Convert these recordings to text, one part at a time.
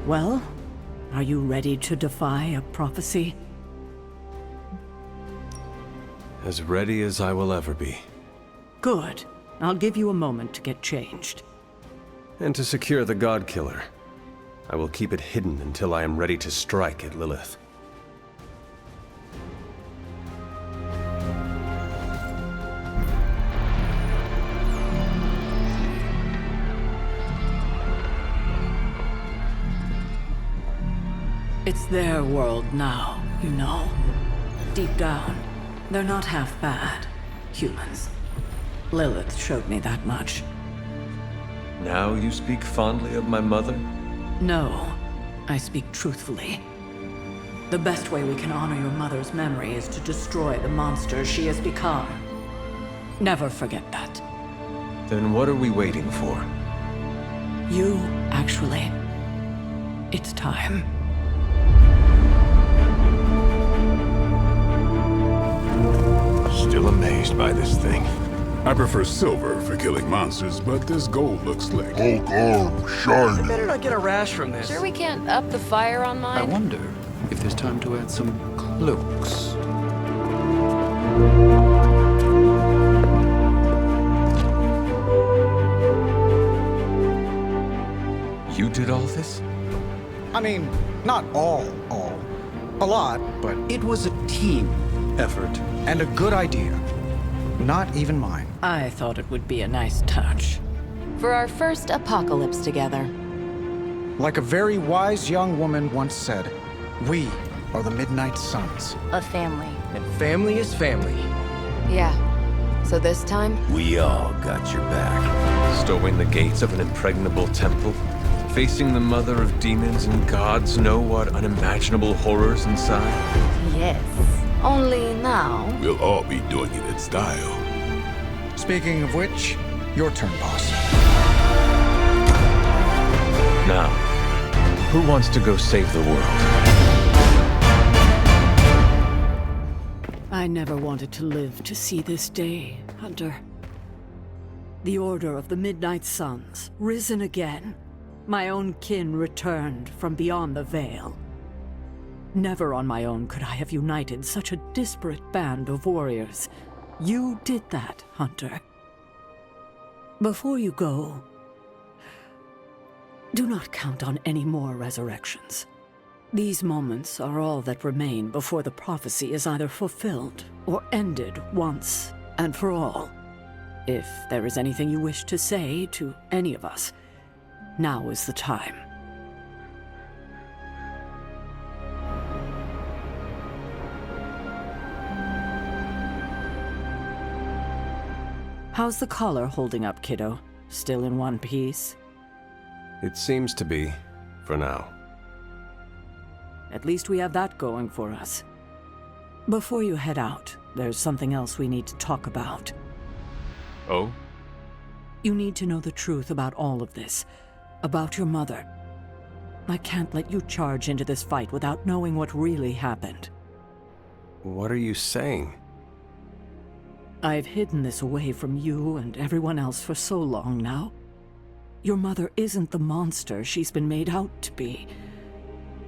Well, are you ready to defy a prophecy? As ready as I will ever be. Good. I'll give you a moment to get changed. And to secure the God Killer, I will keep it hidden until I am ready to strike at Lilith. It's their world now, you know. Deep down, they're not half bad. Humans. Lilith showed me that much. Now you speak fondly of my mother? No, I speak truthfully. The best way we can honor your mother's memory is to destroy the monster she has become. Never forget that. Then what are we waiting for? You, actually. It's time. Still amazed by this thing. I prefer silver for killing monsters, but this gold looks slick. Hulk arm, shiny. Better not get a rash from this. Sure we can't up the fire on mine? I wonder if there's time to add some cloaks. You did all this? I mean, not all. A lot, but... It was a team effort. And a good idea. Not even mine. I thought it would be a nice touch. For our first apocalypse together. Like a very wise young woman once said, we are the Midnight Suns. A family. And family is family. Yeah. So this time? We all got your back. Storming the gates of an impregnable temple? Facing the mother of demons and gods know what unimaginable horrors inside? Yes. Only now... We'll all be doing it in style. Speaking of which, your turn, boss. Now, who wants to go save the world? I never wanted to live to see this day, Hunter. The Order of the Midnight Suns, risen again. My own kin returned from beyond the veil. Never on my own could I have united such a disparate band of warriors. You did that, Hunter. Before you go, do not count on any more resurrections. These moments are all that remain before the prophecy is either fulfilled or ended once and for all. If there is anything you wish to say to any of us, now is the time. How's the collar holding up, kiddo? Still in one piece? It seems to be, for now. At least we have that going for us. Before you head out, there's something else we need to talk about. Oh? You need to know the truth about all of this. About your mother. I can't let you charge into this fight without knowing what really happened. What are you saying? I've hidden this away from you and everyone else for so long now. Your mother isn't the monster she's been made out to be.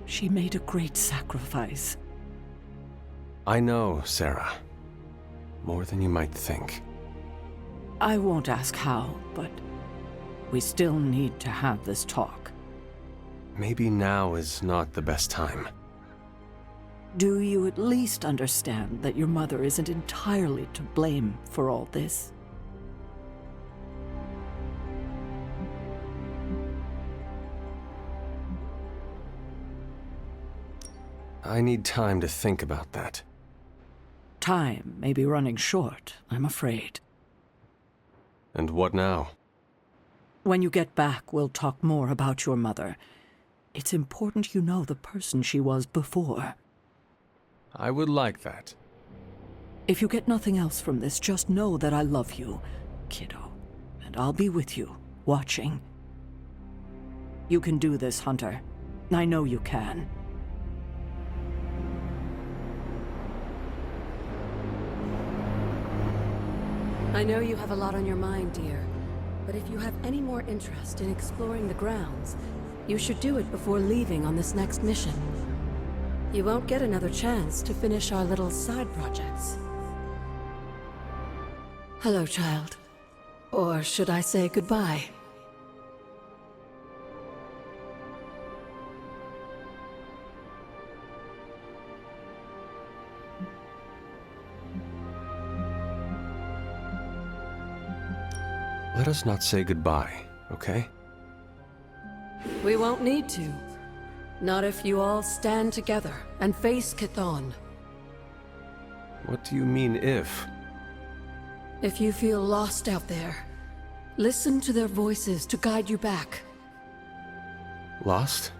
She made a great sacrifice. I know, Sarah. More than you might think. I won't ask how, but we still need to have this talk. Maybe now is not the best time. Do you at least understand that your mother isn't entirely to blame for all this? I need time to think about that. Time may be running short, I'm afraid. And what now? When you get back, we'll talk more about your mother. It's important you know the person she was before. I would like that. If you get nothing else from this, just know that I love you, kiddo. And I'll be with you, watching. You can do this, Hunter. I know you can. I know you have a lot on your mind, dear. But if you have any more interest in exploring the grounds, You should do it before leaving on this next mission. You won't get another chance to finish our little side projects. Hello, child. Or should I say goodbye? Let us not say goodbye, okay? We won't need to. Not if you all stand together and face Chthon. What do you mean, if? If you feel lost out there, listen to their voices to guide you back. Lost?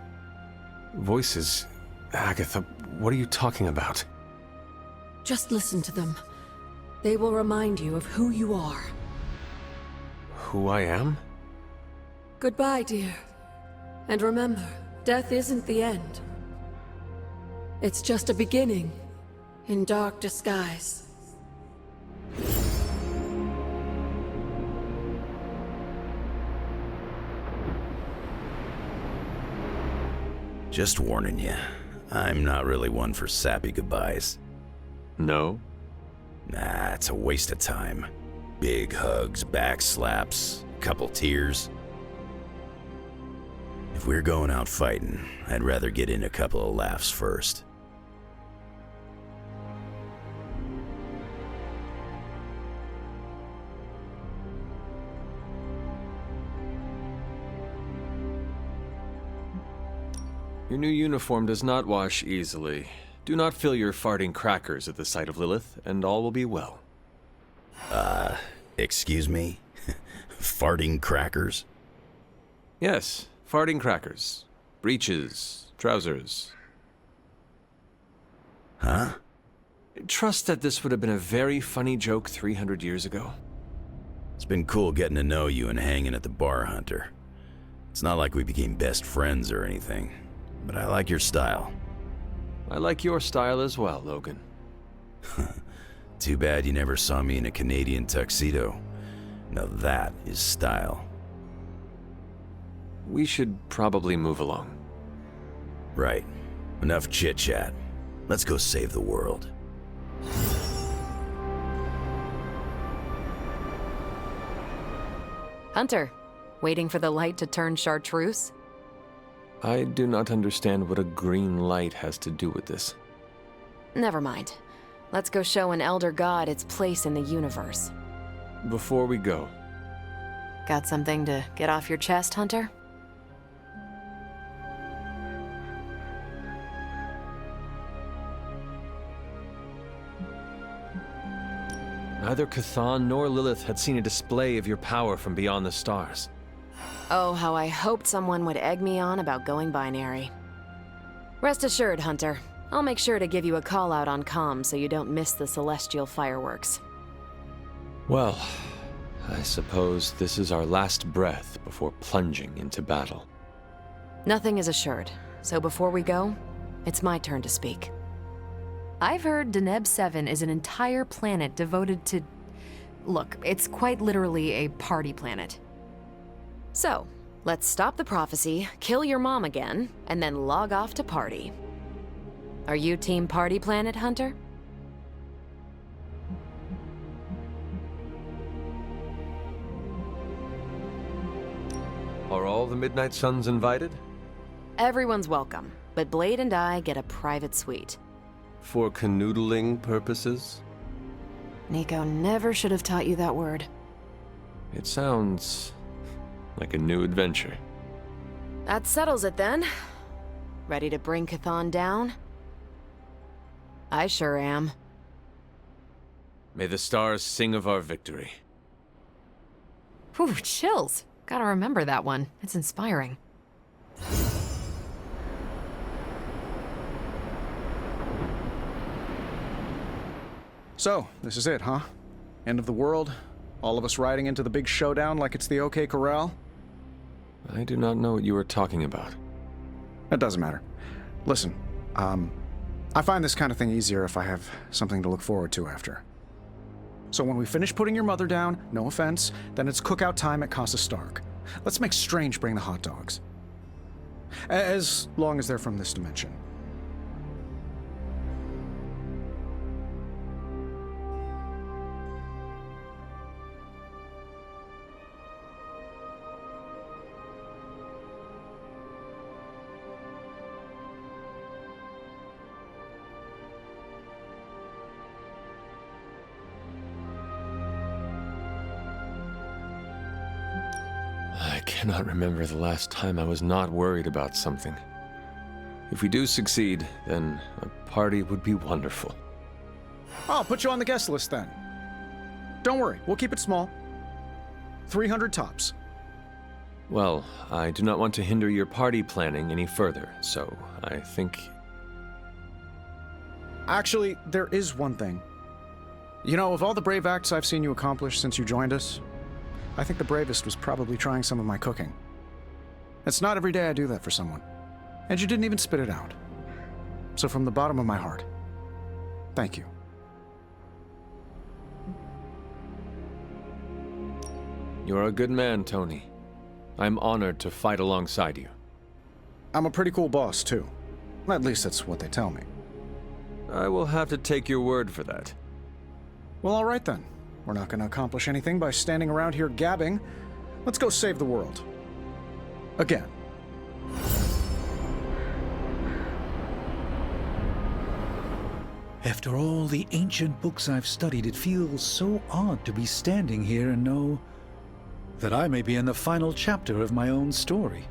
Voices? Agatha, what are you talking about? Just listen to them. They will remind you of who you are. Who I am? Goodbye, dear. And remember, death isn't the end. It's just a beginning, in dark disguise. Just warning you, I'm not really one for sappy goodbyes. No? Nah, it's a waste of time. Big hugs, back slaps, couple tears. If we're going out fighting, I'd rather get in a couple of laughs first. Your new uniform does not wash easily. Do not fill your farting crackers at the sight of Lilith, and all will be well. Excuse me? Farting crackers? Yes, farting crackers. Breeches, trousers. Huh? Trust that this would have been a very funny joke 300 years ago. It's been cool getting to know you and hanging at the bar, Hunter. It's not like we became best friends or anything, but I like your style. I like your style as well, Logan. Too bad you never saw me in a Canadian tuxedo. Now that is style. We should probably move along. Right. Enough chit-chat. Let's go save the world. Hunter, waiting for the light to turn chartreuse? I do not understand what a green light has to do with this. Never mind. Let's go show an elder god its place in the universe. Before we go, Got something to get off your chest, Hunter? neither Chthon nor Lilith had seen a display of your power from beyond the stars. Oh, how I hoped someone would egg me on about going binary. Rest assured, Hunter. I'll make sure to give you a call out on comm so you don't miss the celestial fireworks. Well, I suppose this is our last breath before plunging into battle. Nothing is assured, so before we go, it's my turn to speak. I've heard Deneb 7 is an entire planet devoted to... Look, it's quite literally a party planet. So, let's stop the prophecy, kill your mom again, and then log off to party. Are you Team Party Planet, Hunter? Are all the Midnight Suns invited? Everyone's welcome, but Blade and I get a private suite. For canoodling purposes? Nico never should have taught you that word. It sounds like a new adventure. That settles it then. Ready to bring Chthon down? I sure am. May the stars sing of our victory. Whew, chills. Gotta remember that one. It's inspiring. So, this is it, huh? End of the world? All of us riding into the big showdown like it's the OK Corral? I do not know what you are talking about. It doesn't matter. Listen, I find this kind of thing easier if I have something to look forward to after. So when we finish putting your mother down, no offense, then it's cookout time at Casa Stark. Let's make Strange bring the hot dogs. As long as they're from this dimension. I cannot remember the last time I was not worried about something. If we do succeed, then a party would be wonderful. I'll put you on the guest list then. Don't worry, we'll keep it small. 300 tops. Well, I do not want to hinder your party planning any further, so I think... Actually, there is one thing. You know, of all the brave acts I've seen you accomplish since you joined us, I think the bravest was probably trying some of my cooking. It's not every day I do that for someone. And you didn't even spit it out. So from the bottom of my heart, thank you. You're a good man, Tony. I'm honored to fight alongside you. I'm a pretty cool boss, too. At least that's what they tell me. I will have to take your word for that. Well, all right then. We're not going to accomplish anything by standing around here gabbing. Let's go save the world. Again. After all the ancient books I've studied, it feels so odd to be standing here and know that I may be in the final chapter of my own story.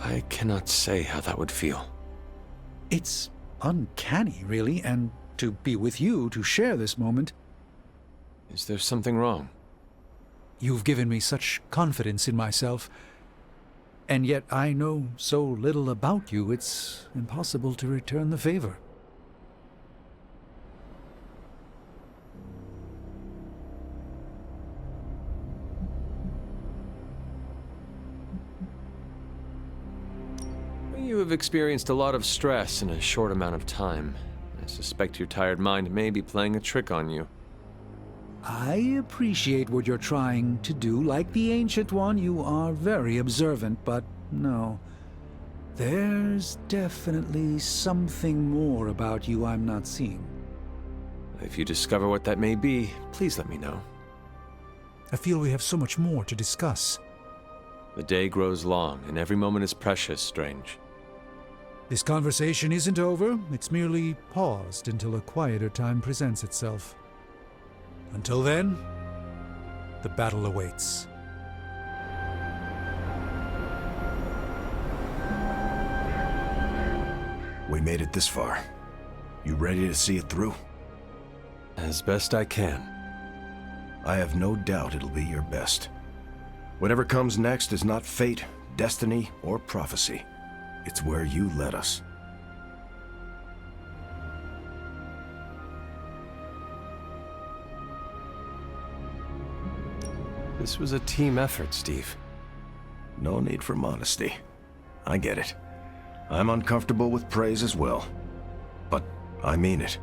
I cannot say how that would feel. It's uncanny, really, and to be with you to share this moment. Is there something wrong? You've given me such confidence in myself, and yet I know so little about you, it's impossible to return the favor. You have experienced a lot of stress in a short amount of time. I suspect your tired mind may be playing a trick on you. I appreciate what you're trying to do. Like the Ancient One, you are very observant, but no. There's definitely something more about you I'm not seeing. If you discover what that may be, please let me know. I feel we have so much more to discuss. The day grows long, and every moment is precious, Strange. This conversation isn't over. It's merely paused until a quieter time presents itself. Until then, the battle awaits. We made it this far. You ready to see it through? As best I can. I have no doubt it'll be your best. Whatever comes next is not fate, destiny, or prophecy. It's where you led us. This was a team effort, Steve. No need for modesty. I get it. I'm uncomfortable with praise as well. But I mean it.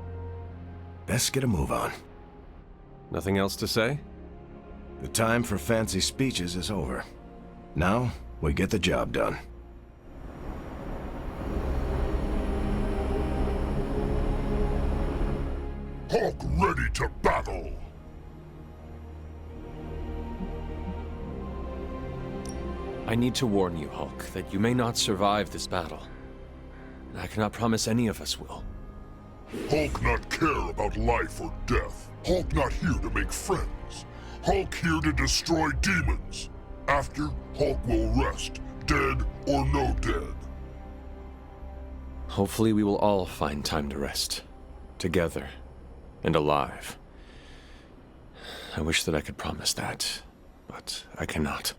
Best get a move on. Nothing else to say? The time for fancy speeches is over. Now, we get the job done. Hulk ready to battle! I need to warn you, Hulk, that you may not survive this battle. And I cannot promise any of us will. Hulk not care about life or death. Hulk not here to make friends. Hulk here to destroy demons. After, Hulk will rest, dead or no dead. Hopefully we will all find time to rest. Together. And alive. I wish that I could promise that, but I cannot.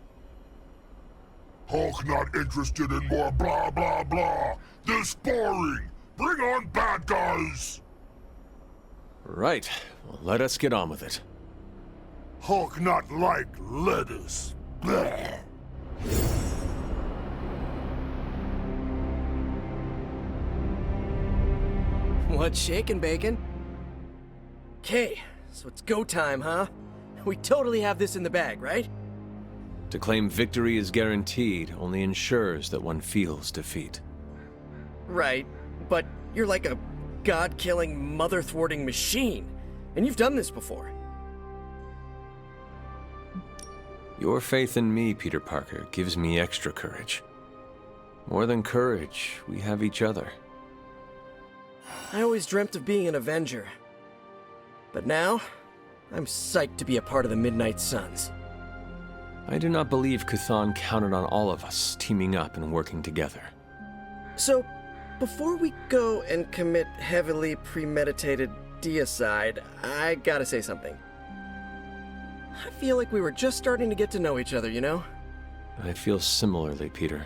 Hulk not interested in more blah blah blah. This boring. Bring on bad guys. Right. Well, let us get on with it. Hulk not like lettuce. Blah. What's shaking, Bacon? Okay, so it's go time, huh? We totally have this in the bag, right? To claim victory is guaranteed only ensures that one feels defeat. Right, but you're like a god-killing, mother-thwarting machine, and you've done this before. Your faith in me, Peter Parker, gives me extra courage. More than courage, we have each other. I always dreamt of being an Avenger. But now, I'm psyched to be a part of the Midnight Suns. I do not believe Cthulhu counted on all of us teaming up and working together. So, before we go and commit heavily premeditated deicide, I gotta say something. I feel like we were just starting to get to know each other, you know? I feel similarly, Peter.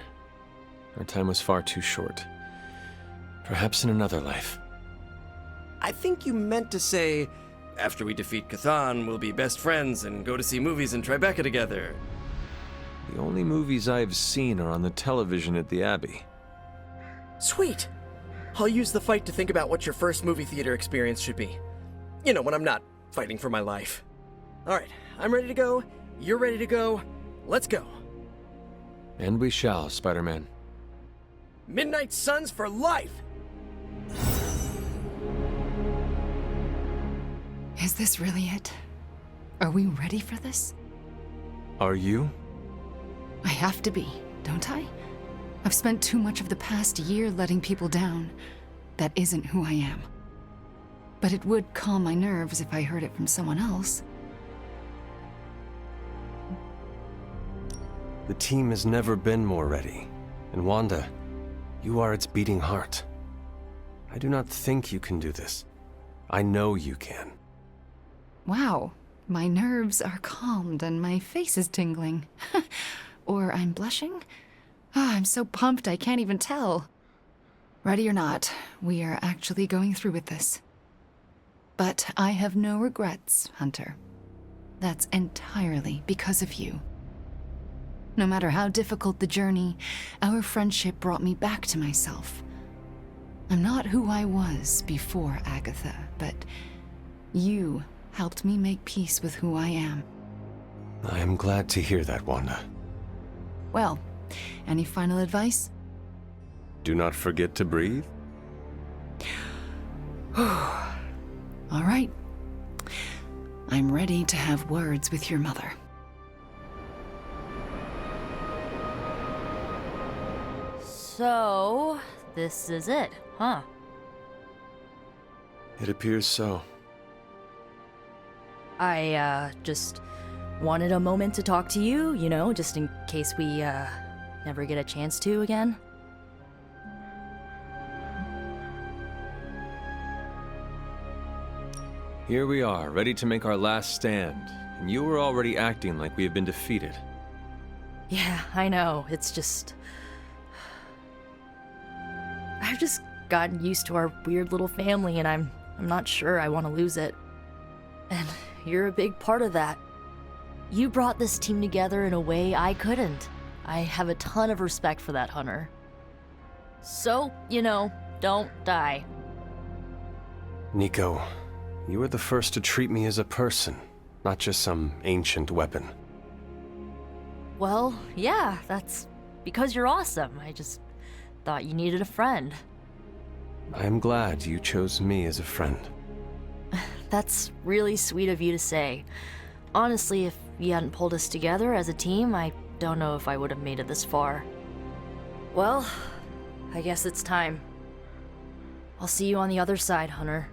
Our time was far too short. Perhaps in another life. I think you meant to say, after we defeat Cthulhu, we'll be best friends and go to see movies in Tribeca together. The only movies I've seen are on the television at the Abbey. Sweet! I'll use the fight to think about what your first movie theater experience should be. You know, when I'm not fighting for my life. Alright, I'm ready to go. You're ready to go. Let's go. And we shall, Spider-Man. Midnight Suns for life! Is this really it? Are we ready for this? Are you? I have to be, don't I? I've spent too much of the past year letting people down. That isn't who I am. But it would calm my nerves if I heard it from someone else. The team has never been more ready. And Wanda, you are its beating heart. I do not think you can do this. I know you can. Wow, my nerves are calmed and my face is tingling. Or I'm blushing? I'm so pumped I can't even tell. Ready or not, we are actually going through with this. But I have no regrets, Hunter. That's entirely because of you. No matter how difficult the journey, our friendship brought me back to myself. I'm not who I was before Agatha, but you helped me make peace with who I am. I am glad to hear that, Wanda. Well, any final advice? Do not forget to breathe. All right. I'm ready to have words with your mother. So, this is it, huh? It appears so. I, just wanted a moment to talk to you, you know, just in case we, never get a chance to again. Here we are, ready to make our last stand, and you were already acting like we have been defeated. Yeah, I know, it's just... I've just gotten used to our weird little family, and I'm not sure I want to lose it. And you're a big part of that. You brought this team together in a way I couldn't. I have a ton of respect for that, Hunter. So, you know, don't die. Nico, you were the first to treat me as a person, not just some ancient weapon. Well, yeah, that's because you're awesome. I just thought you needed a friend. I am glad you chose me as a friend. That's really sweet of you to say. Honestly, if you hadn't pulled us together as a team, I don't know if I would have made it this far. Well, I guess it's time. I'll see you on the other side, Hunter.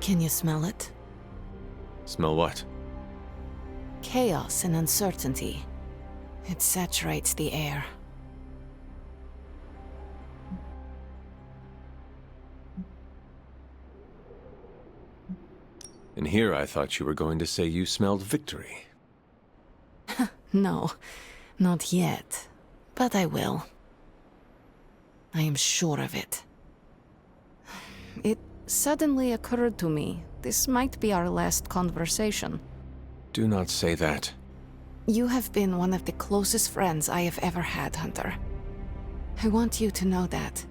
Can you smell it? Smell what? Chaos and uncertainty. It saturates the air. And here I thought you were going to say you smelled victory. No, not yet. But I will. I am sure of it. It suddenly occurred to me, this might be our last conversation. Do not say that. You have been one of the closest friends I have ever had, Hunter. I want you to know that.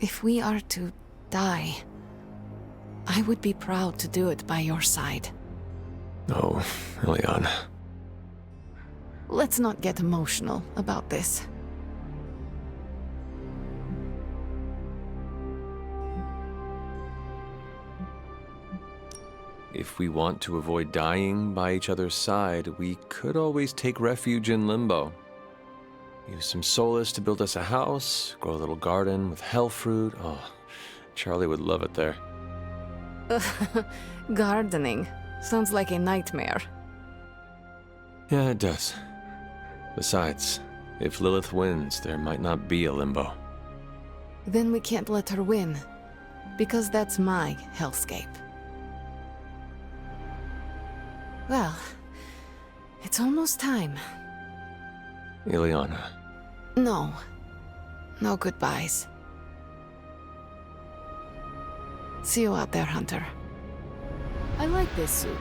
If we are to die, I would be proud to do it by your side. Oh, Ileana. Let's not get emotional about this. If we want to avoid dying by each other's side, we could always take refuge in Limbo. Use some solace to build us a house, grow a little garden with hell fruit. Oh, Charlie would love it there. Gardening. Sounds like a nightmare. Yeah, it does. Besides, if Lilith wins, there might not be a Limbo. Then we can't let her win, because that's my hellscape. Well, it's almost time. Ileana. No. No goodbyes. See you out there, Hunter. I like this suit.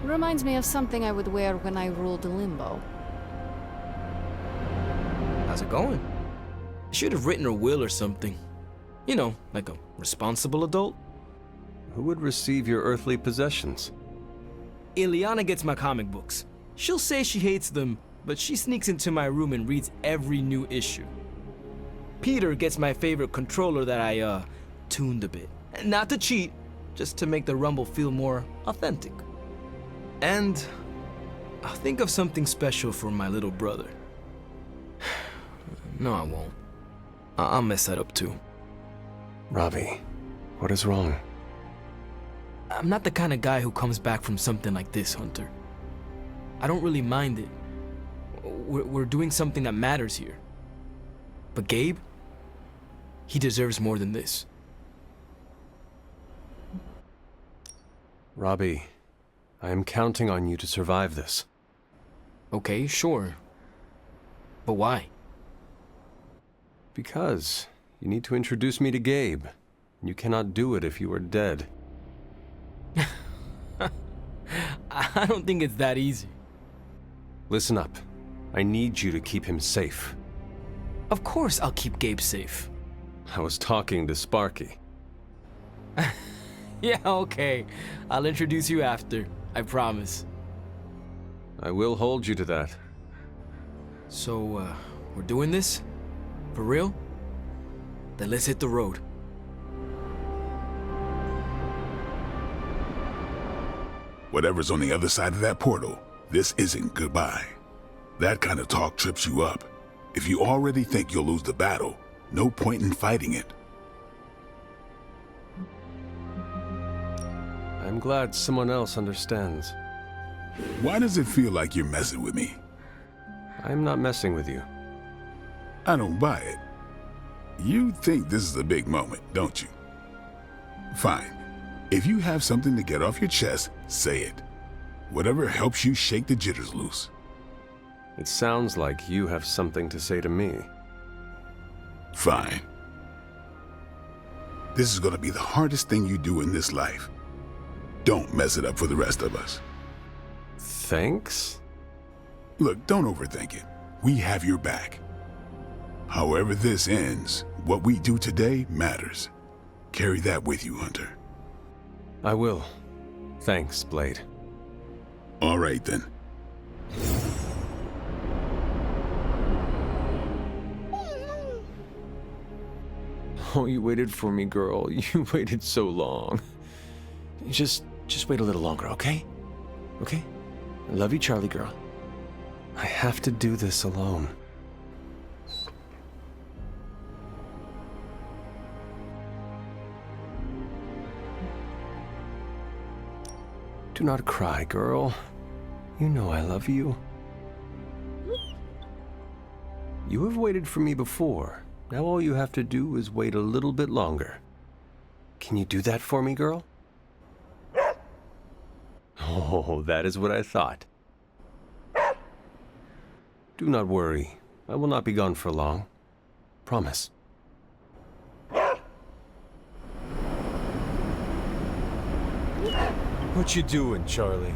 Reminds me of something I would wear when I ruled Limbo. How's it going? You should have written a will or something. You know, like a responsible adult. Who would receive your earthly possessions? Ileana gets my comic books. She'll say she hates them, but she sneaks into my room and reads every new issue. Peter gets my favorite controller that I, tuned a bit. Not to cheat, just to make the rumble feel more authentic. And I'll think of something special for my little brother. No, I won't. I'll mess that up too. Robbie, what is wrong? I'm not the kind of guy who comes back from something like this, Hunter. I don't really mind it. We're doing something that matters here. But Gabe, he deserves more than this. Robbie, I am counting on you to survive this. Okay, sure. But why? Because you need to introduce me to Gabe. You cannot do it if you are dead. I don't think it's that easy. Listen up. I need you to keep him safe. Of course I'll keep Gabe safe. I was talking to Sparky. Yeah, okay. I'll introduce you after. I promise. I will hold you to that. So, we're doing this? For real? Then let's hit the road. Whatever's on the other side of that portal, this isn't goodbye. That kind of talk trips you up. If you already think you'll lose the battle, no point in fighting it. I'm glad someone else understands. Why does it feel like you're messing with me? I'm not messing with you. I don't buy it. You think this is a big moment, don't you? Fine. If you have something to get off your chest, say it. Whatever helps you shake the jitters loose. It sounds like you have something to say to me. Fine. This is gonna be the hardest thing you do in this life. Don't mess it up for the rest of us. Thanks? Look, don't overthink it. We have your back. However this ends, what we do today matters. Carry that with you, Hunter. I will. Thanks, Blade. All right, then. Oh, you waited for me, girl. You waited so long. Just wait a little longer, okay? Okay? I love you, Charlie girl. I have to do this alone. Do not cry, girl. You know I love you. You have waited for me before. Now all you have to do is wait a little bit longer. Can you do that for me, girl? Oh, that is what I thought. Do not worry. I will not be gone for long. Promise. What you doing, Charlie?